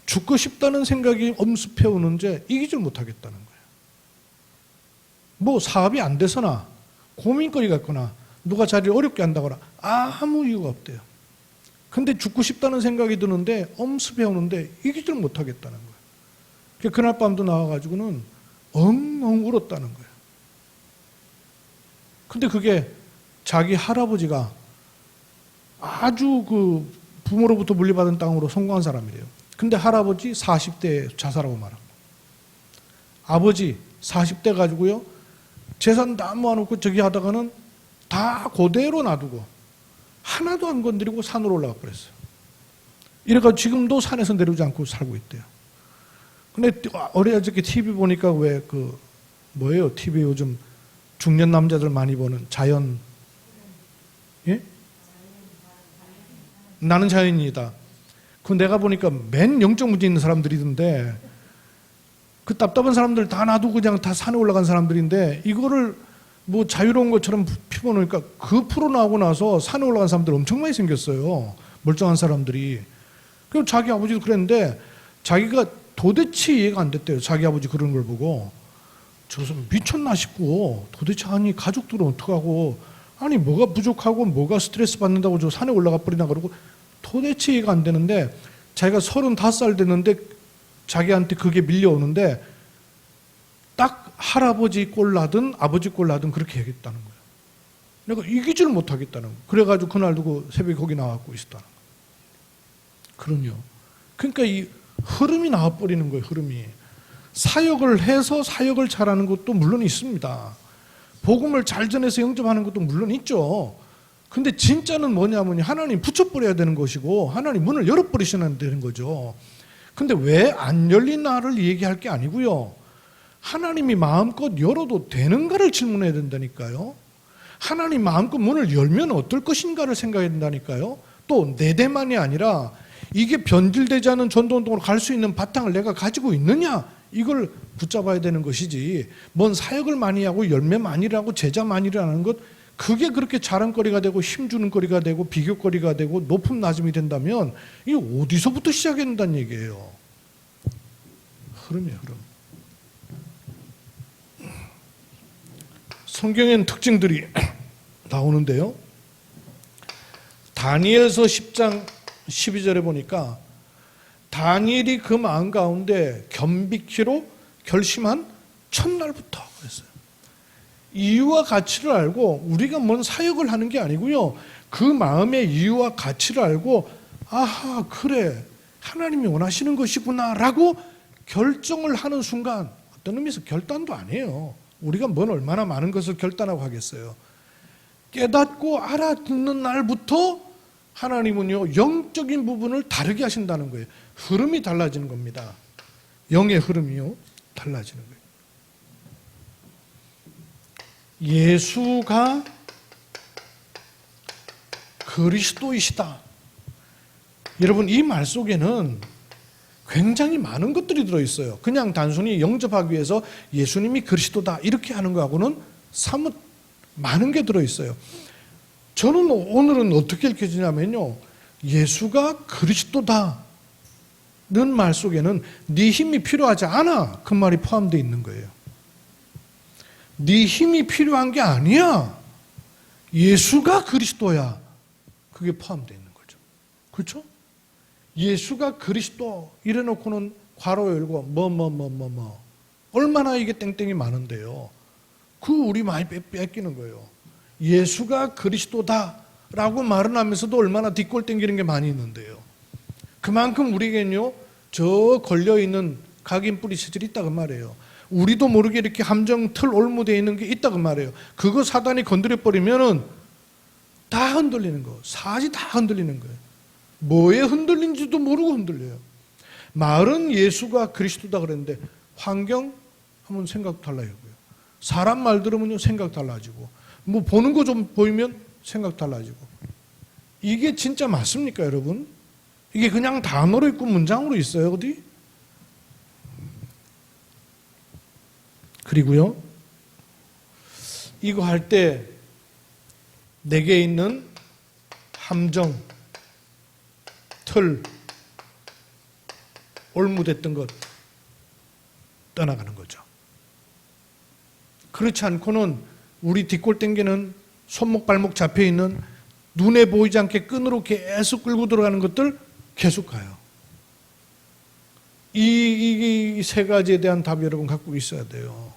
죽고 싶다는 생각이 엄습해 오는데 이기질 못하겠다는 거예요. 뭐 사업이 안 돼서나 고민거리가 있거나 누가 자리를 어렵게 한다거나 아무 이유가 없대요. 근데 죽고 싶다는 생각이 드는데 엄습해 오는데 이기질 못하겠다는 거예요. 그날 밤도 나와가지고는 엉엉 울었다는 거예요. 근데 그게 자기 할아버지가 아주 그 부모로부터 물려받은 땅으로 성공한 사람이래요. 근데 할아버지 40대에 자살하고 말았고 아버지 40대 가지고요 재산 다 모아놓고 저기 하다가는 다 그대로 놔두고 하나도 안 건드리고 산으로 올라가 버렸어요. 이래가지고 지금도 산에서 내려오지 않고 살고 있대요. 근데 어저께 TV 보니까 왜 뭐예요? TV 요즘 중년 남자들 많이 보는 자연, 예? 나는 자연인이다. 그 내가 보니까 맨 영적 문제 있는 사람들이던데 그 답답한 사람들 다 놔두고 그냥 다 산에 올라간 사람들인데 이거를 뭐 자유로운 것처럼 피워놓으니까 그 프로 나오고 나서 산에 올라간 사람들 엄청 많이 생겼어요. 멀쩡한 사람들이. 그럼 자기 아버지도 그랬는데 자기가 도대체 이해가 안 됐대요. 자기 아버지 그런 걸 보고. 저 사람 미쳤나 싶고 도대체 아니 가족들은 어떡하고 아니 뭐가 부족하고 뭐가 스트레스 받는다고 저 산에 올라가 버리나 그러고 도대체 이해가 안 되는데 자기가 35살 됐는데 자기한테 그게 밀려오는데 딱 할아버지 꼴 나든 아버지 꼴 나든 그렇게 얘기했다는 거예요. 내가 이기지를 못하겠다는 거예요. 그래가지고 그날 두고 새벽에 거기 나와갖고 있었다는 거예요. 그럼요. 그러니까 이 흐름이 나와버리는 거예요. 흐름이. 사역을 해서 사역을 잘하는 것도 물론 있습니다. 복음을 잘 전해서 영접하는 것도 물론 있죠. 근데 진짜는 뭐냐면 하나님 붙여버려야 되는 것이고 하나님 문을 열어버리셔야 되는 거죠. 근데 왜 안 열리나를 얘기할 게 아니고요. 하나님이 마음껏 열어도 되는가를 질문해야 된다니까요. 하나님 마음껏 문을 열면 어떨 것인가를 생각해야 된다니까요. 또 내 대만이 아니라 이게 변질되지 않은 전도운동으로 갈 수 있는 바탕을 내가 가지고 있느냐, 이걸 붙잡아야 되는 것이지, 뭔 사역을 많이 하고 열매 많이 하고 제자 많이 하는 것, 그게 그렇게 자랑거리가 되고 힘주는 거리가 되고 비교거리가 되고 높음 낮음이 된다면 이게 어디서부터 시작해야 된다는 얘기예요. 흐름이에요, 흐름. 성경엔 특징들이 나오는데요. 다니엘서 10장 12절에 보니까 다니엘이 그 마음 가운데 겸비키로 결심한 첫날부터 그랬어요. 이유와 가치를 알고, 우리가 뭔 사역을 하는 게 아니고요, 그 마음의 이유와 가치를 알고, 아하 그래 하나님이 원하시는 것이구나 라고 결정을 하는 순간, 어떤 의미에서 결단도 아니에요. 우리가 뭔 얼마나 많은 것을 결단하고 하겠어요. 깨닫고 알아듣는 날부터 하나님은요 영적인 부분을 다르게 하신다는 거예요. 흐름이 달라지는 겁니다. 영의 흐름이요 달라지는 거예요. 예수가 그리스도이시다. 여러분, 이 말 속에는 굉장히 많은 것들이 들어있어요. 그냥 단순히 영접하기 위해서 예수님이 그리스도다 이렇게 하는 거하고는 사뭇 많은 게 들어있어요. 저는 오늘은 어떻게 읽혀지냐면요, 예수가 그리스도다는 말 속에는 네 힘이 필요하지 않아, 그 말이 포함되어 있는 거예요. 네 힘이 필요한 게 아니야, 예수가 그리스도야, 그게 포함되어 있는 거죠. 그렇죠? 예수가 그리스도 이래놓고는 괄호 열고 뭐 얼마나 이게 땡땡이 많은데요. 그 우리 많이 뺏기는 거예요. 예수가 그리스도다라고 말은 하면서도 얼마나 뒷골 땡기는 게 많이 있는데요. 그만큼 우리에겐요 저 걸려있는 각인 뿌리 체질이 있다고 말이에요. 우리도 모르게 이렇게 함정 틀 올무되어 있는 게 있다고 말이에요. 그거 사단이 건드려버리면은 다 흔들리는 거, 사지 다 흔들리는 거예요. 뭐에 흔들린지도 모르고 흔들려요. 말은 예수가 그리스도다 그랬는데 환경 하면 생각 달라요. 사람 말 들으면 생각 달라지고, 뭐 보는 거 좀 보이면 생각 달라지고. 이게 진짜 맞습니까, 여러분? 이게 그냥 단어로 있고 문장으로 있어요, 어디? 그리고요, 이거 할 때 내게 있는 함정, 틀, 올무됐던 것 떠나가는 거죠. 그렇지 않고는 우리 뒷골 땡기는 손목 발목 잡혀있는 눈에 보이지 않게 끈으로 계속 끌고 들어가는 것들 계속 가요. 이 세 가지에 대한 답 여러분 갖고 있어야 돼요.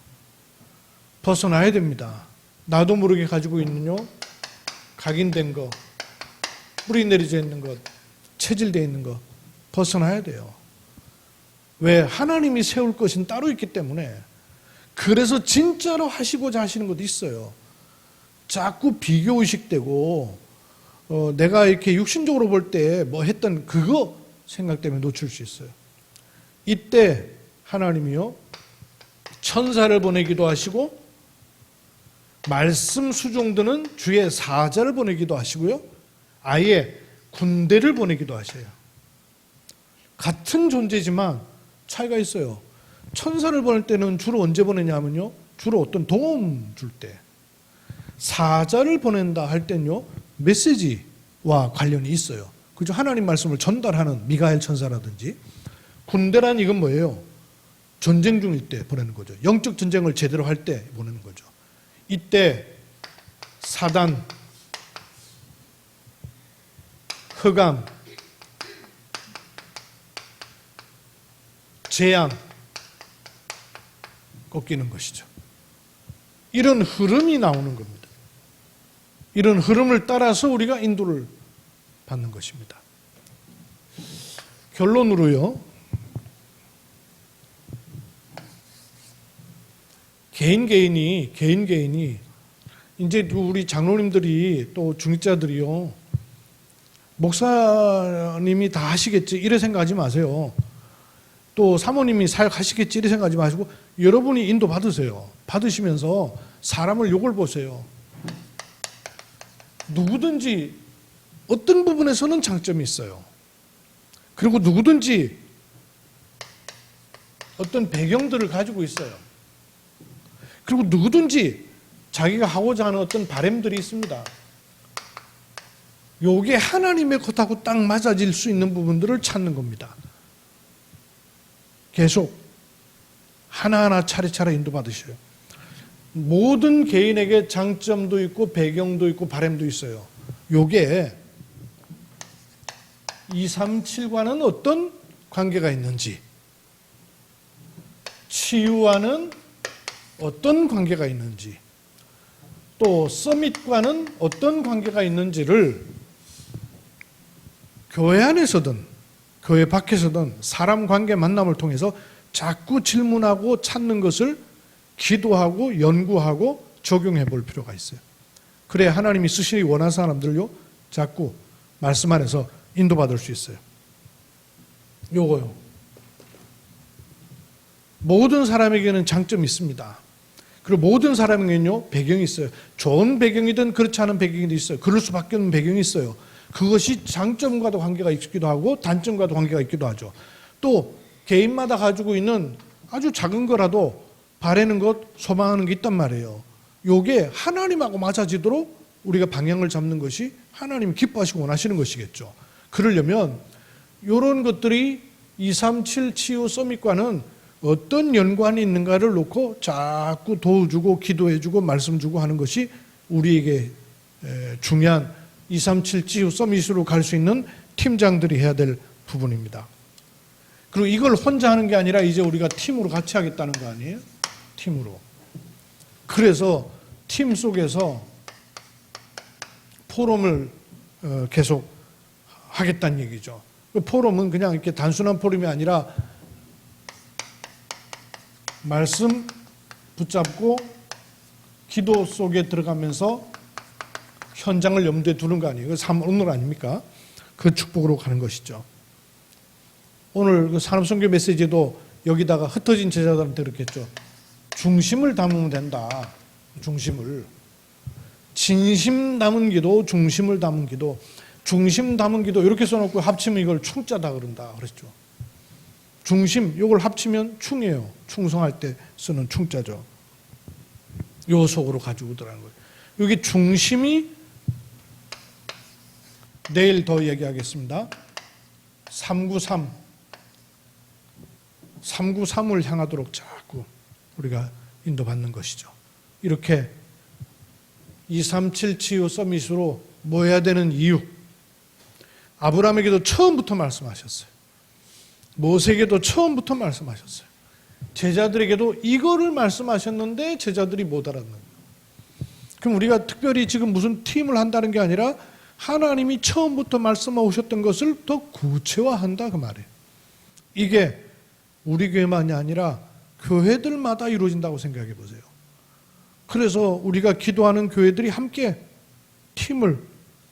벗어나야 됩니다. 나도 모르게 가지고 있는요 각인된 거, 뿌리 내려져 있는 것, 체질되어 있는 거 벗어나야 돼요. 왜? 하나님이 세울 것은 따로 있기 때문에. 그래서 진짜로 하시고자 하시는 것도 있어요. 자꾸 비교의식되고 내가 이렇게 육신적으로 볼 때 뭐 했던 그거 생각 때문에 놓칠 수 있어요. 이때 하나님이요 천사를 보내기도 하시고 말씀 수종드는 주의 사자를 보내기도 하시고요, 아예 군대를 보내기도 하셔요. 같은 존재지만 차이가 있어요. 천사를 보낼 때는 주로 언제 보내냐면요, 주로 어떤 도움 줄 때. 사자를 보낸다 할 때는요 메시지와 관련이 있어요. 그죠? 하나님 말씀을 전달하는 미가엘 천사라든지, 군대란 이건 뭐예요? 전쟁 중일 때 보내는 거죠. 영적 전쟁을 제대로 할 때 보내는 거죠. 이때 사단, 흑암, 재앙 꺾이는 것이죠. 이런 흐름이 나오는 겁니다. 이런 흐름을 따라서 우리가 인도를 받는 것입니다. 결론으로요, 개인이 이제 우리 장로님들이 또 중직자들이요, 목사님이 다 하시겠지 이래 생각하지 마세요. 또 사모님이 사역하시겠지 이래 생각하지 마시고 여러분이 인도 받으세요. 받으시면서 사람을 욕을 보세요. 누구든지 어떤 부분에서는 장점이 있어요. 그리고 누구든지 어떤 배경들을 가지고 있어요. 그리고 누구든지 자기가 하고자 하는 어떤 바램들이 있습니다. 요게 하나님의 것하고 딱 맞아질 수 있는 부분들을 찾는 겁니다. 계속 하나하나 차례차례 인도받으셔요. 모든 개인에게 장점도 있고 배경도 있고 바램도 있어요. 요게 237과는 어떤 관계가 있는지, 치유와는 어떤 관계가 있는지, 또 서밋과는 어떤 관계가 있는지를 교회 안에서든 교회 밖에서든 사람 관계 만남을 통해서 자꾸 질문하고 찾는 것을 기도하고 연구하고 적용해 볼 필요가 있어요. 그래야 하나님이 쓰시기 원하는 사람들요 자꾸 말씀 안에서 인도받을 수 있어요. 요거요. 모든 사람에게는 장점이 있습니다. 그리고 모든 사람에게는요 배경이 있어요. 좋은 배경이든 그렇지 않은 배경이 있어요. 그럴 수밖에 없는 배경이 있어요. 그것이 장점과도 관계가 있기도 하고 단점과도 관계가 있기도 하죠. 또 개인마다 가지고 있는 아주 작은 거라도 바라는 것, 소망하는 게 있단 말이에요. 요게 하나님하고 맞아지도록 우리가 방향을 잡는 것이 하나님이 기뻐하시고 원하시는 것이겠죠. 그러려면 이런 것들이 237 치유 서밋과는 어떤 연관이 있는가를 놓고 자꾸 도와주고 기도해주고 말씀 주고 하는 것이 우리에게 중요한 237 치유 서밋으로 갈 수 있는 팀장들이 해야 될 부분입니다. 그리고 이걸 혼자 하는 게 아니라 이제 우리가 팀으로 같이 하겠다는 거 아니에요? 팀으로. 그래서 팀 속에서 포럼을 계속 하겠다는 얘기죠. 그 포럼은 그냥 이렇게 단순한 포럼이 아니라 말씀 붙잡고 기도 속에 들어가면서 현장을 염두에 두는 거 아니에요. 오늘 아닙니까? 그 축복으로 가는 것이죠. 오늘 그 산업선교 메시지도 여기다가 흩어진 제자들한테 그렇게 했죠. 중심을 담으면 된다. 중심을. 진심 담은 기도, 중심을 담은 기도. 중심 담은 기도 이렇게 써놓고 합치면 이걸 충자다 그런다 그랬죠. 중심, 이걸 합치면 충이에요. 충성할 때 쓰는 충자죠. 요 속으로 가지고 들어가는 거예요. 여기 중심이 내일 더 얘기하겠습니다. 393을 향하도록 자꾸 우리가 인도받는 것이죠. 이렇게 237 치유 서밋으로 모여야 되는 이유, 아브라함에게도 처음부터 말씀하셨어요. 모세에게도 처음부터 말씀하셨어요. 제자들에게도 이거를 말씀하셨는데 제자들이 못 알았는 거예요. 그럼 우리가 특별히 지금 무슨 팀을 한다는 게 아니라 하나님이 처음부터 말씀하셨던 것을 더 구체화한다 그 말이에요. 이게 우리 교회만이 아니라 교회들마다 이루어진다고 생각해 보세요. 그래서 우리가 기도하는 교회들이 함께 팀을,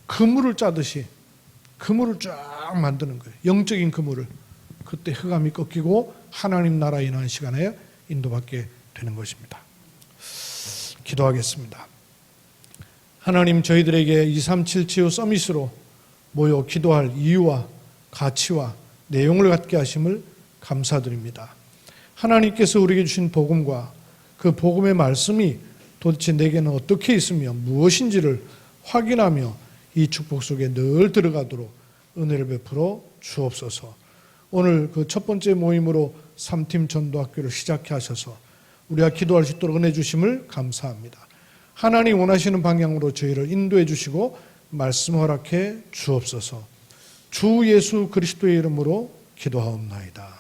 그물을 짜듯이 그물을 쫙 만드는 거예요. 영적인 그물을. 그때 흑암이 꺾이고 하나님 나라에 인하는 시간에 인도받게 되는 것입니다. 기도하겠습니다. 하나님, 저희들에게 237 치유 서밋으로 모여 기도할 이유와 가치와 내용을 갖게 하심을 감사드립니다. 하나님께서 우리에게 주신 복음과 그 복음의 말씀이 도대체 내게는 어떻게 있으며 무엇인지를 확인하며 이 축복 속에 늘 들어가도록 은혜를 베풀어 주옵소서. 오늘 그 첫 번째 모임으로 3팀 전도학교를 시작해 하셔서 우리가 기도할 수 있도록 은혜 주심을 감사합니다. 하나님 원하시는 방향으로 저희를 인도해 주시고 말씀 허락해 주옵소서. 주 예수 그리스도의 이름으로 기도하옵나이다.